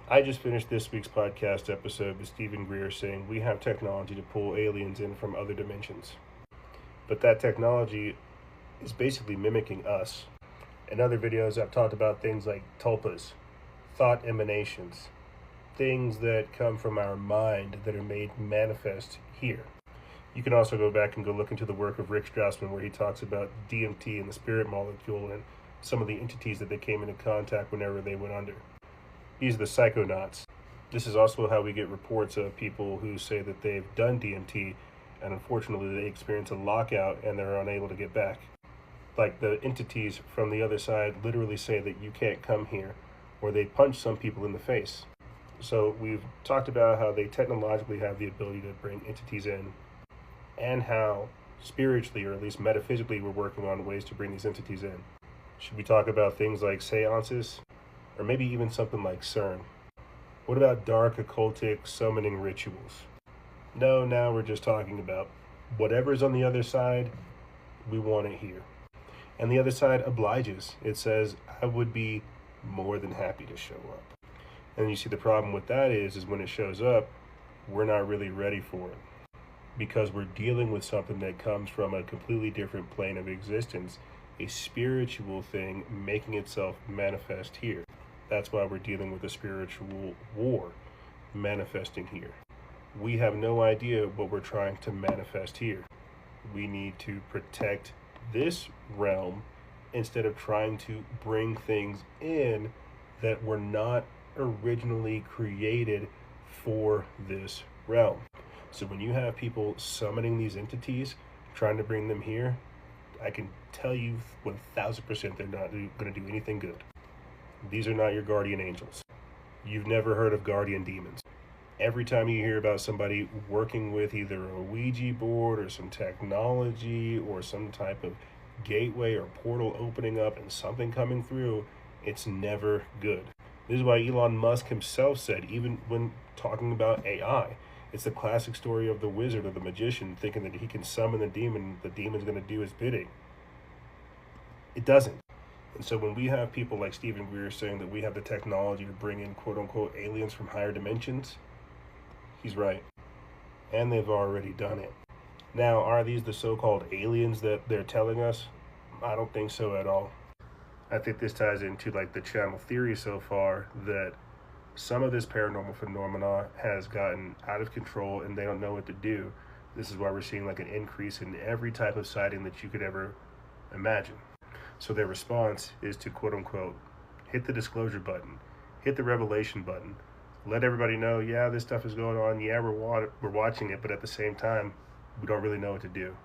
I just finished this week's podcast episode with Stephen Greer saying we have technology to pull aliens in from other dimensions. But that technology is basically mimicking us. In other videos, I've talked about things like tulpas, thought emanations, things that come from our mind that are made manifest here. You can also go back and go look into the work of Rick Strassman where he talks about DMT and the spirit molecule and some of the entities that they came into contact whenever they went under. These are the psychonauts. This is also how we get reports of people who say that they've done DMT and unfortunately they experience a lockout and they're unable to get back. Like the entities from the other side literally say that you can't come here, or they punch some people in the face. So we've talked about how they technologically have the ability to bring entities in, and how spiritually, or at least metaphysically, we're working on ways to bring these entities in. Should we talk about things like seances? Or maybe even something like CERN? What about dark occultic summoning rituals? No, now we're just talking about whatever's on the other side, we want it here. And the other side obliges. It says, I would be more than happy to show up. And you see the problem with that is when it shows up, we're not really ready for it. Because we're dealing with something that comes from a completely different plane of existence, a spiritual thing making itself manifest here. That's why we're dealing with a spiritual war manifesting here. We have no idea what we're trying to manifest here. We need to protect this realm instead of trying to bring things in that were not originally created for this realm. So when you have people summoning these entities, trying to bring them here, I can tell you 1000% they're not going to do anything good. These are not your guardian angels. You've never heard of guardian demons. Every time you hear about somebody working with either a Ouija board or some technology or some type of gateway or portal opening up and something coming through, it's never good. This is why Elon Musk himself said, even when talking about AI, it's the classic story of the wizard or the magician thinking that he can summon the demon's going to do his bidding. It doesn't. And so when we have people like Stephen Greer saying that we have the technology to bring in quote-unquote aliens from higher dimensions, he's right. And they've already done it. Now, are these the so-called aliens that they're telling us? I don't think so at all. I think this ties into like the channel theory so far that some of this paranormal phenomena has gotten out of control and they don't know what to do. This is why we're seeing like an increase in every type of sighting that you could ever imagine. So their response is to quote unquote hit the disclosure button, hit the revelation button, let everybody know, yeah, this stuff is going on, yeah, we're watching it, but at the same time, we don't really know what to do.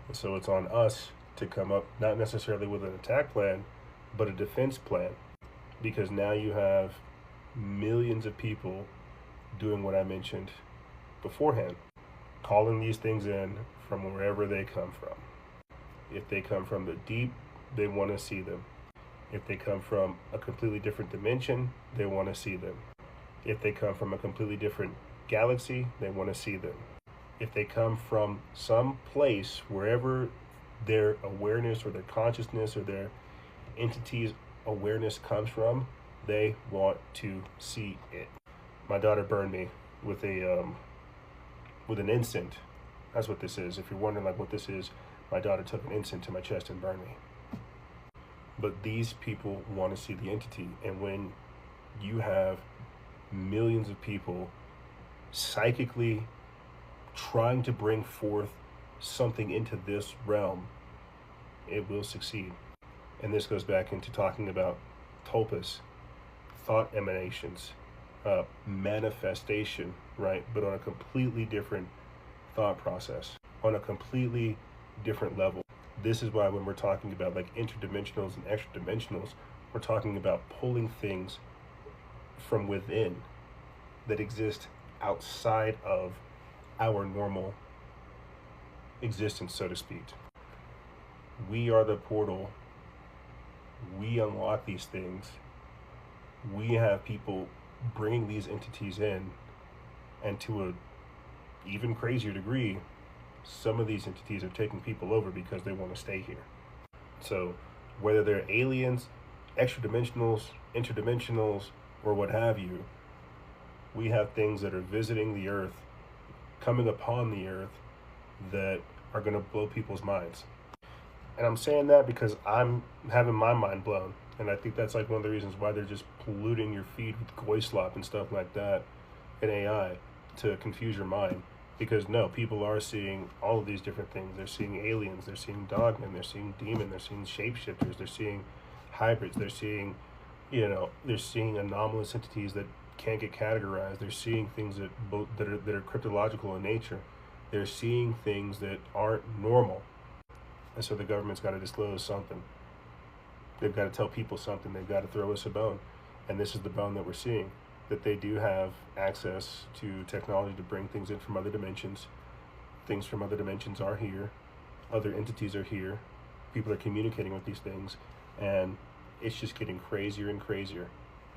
And so it's on us to come up not necessarily with an attack plan, but a defense plan, because now you have millions of people doing what I mentioned beforehand, calling these things in from wherever they come from. If they come from the deep, they want to see them. If they come from a completely different dimension, they want to see them. If they come from a completely different galaxy, they want to see them. If they come from some place, wherever their awareness or their consciousness or their entity's awareness comes from, they want to see it. My daughter burned me with an incense. That's what this is. If you're wondering like what this is, my daughter took an incense to my chest and burned me. But these people want to see the entity, and when you have millions of people psychically trying to bring forth something into this realm, it will succeed. And this goes back into talking about tulpas, thought emanations, manifestation, right? But on a completely different thought process, on a completely different level. This is why when we're talking about like interdimensionals and extra dimensionals, we're talking about pulling things from within that exist outside of our normal existence, so to speak. We are the portal. We unlock these things. We have people bringing these entities in, and to a even crazier degree, some of these entities are taking people over because they want to stay here. So whether they're aliens, extra dimensionals, interdimensionals, or what have you, We have things that are visiting the earth, coming upon the earth, that are going to blow people's minds. And I'm saying that because I'm having my mind blown. And I think that's like one of the reasons why they're just polluting your feed with goy slop and stuff like that in AI to confuse your mind. Because no, people are seeing all of these different things. They're seeing aliens, they're seeing dogmen, they're seeing demon, they're seeing shapeshifters, they're seeing hybrids, they're seeing, they're seeing anomalous entities that can't get categorized. They're seeing things that are cryptological in nature. They're seeing things that aren't normal. And so the government's got to disclose something. They've got to tell people something. They've got to throw us a bone. And this is the bone that we're seeing, that they do have access to technology to bring things in from other dimensions. Things from other dimensions are here. Other entities are here. People are communicating with these things. And it's just getting crazier and crazier.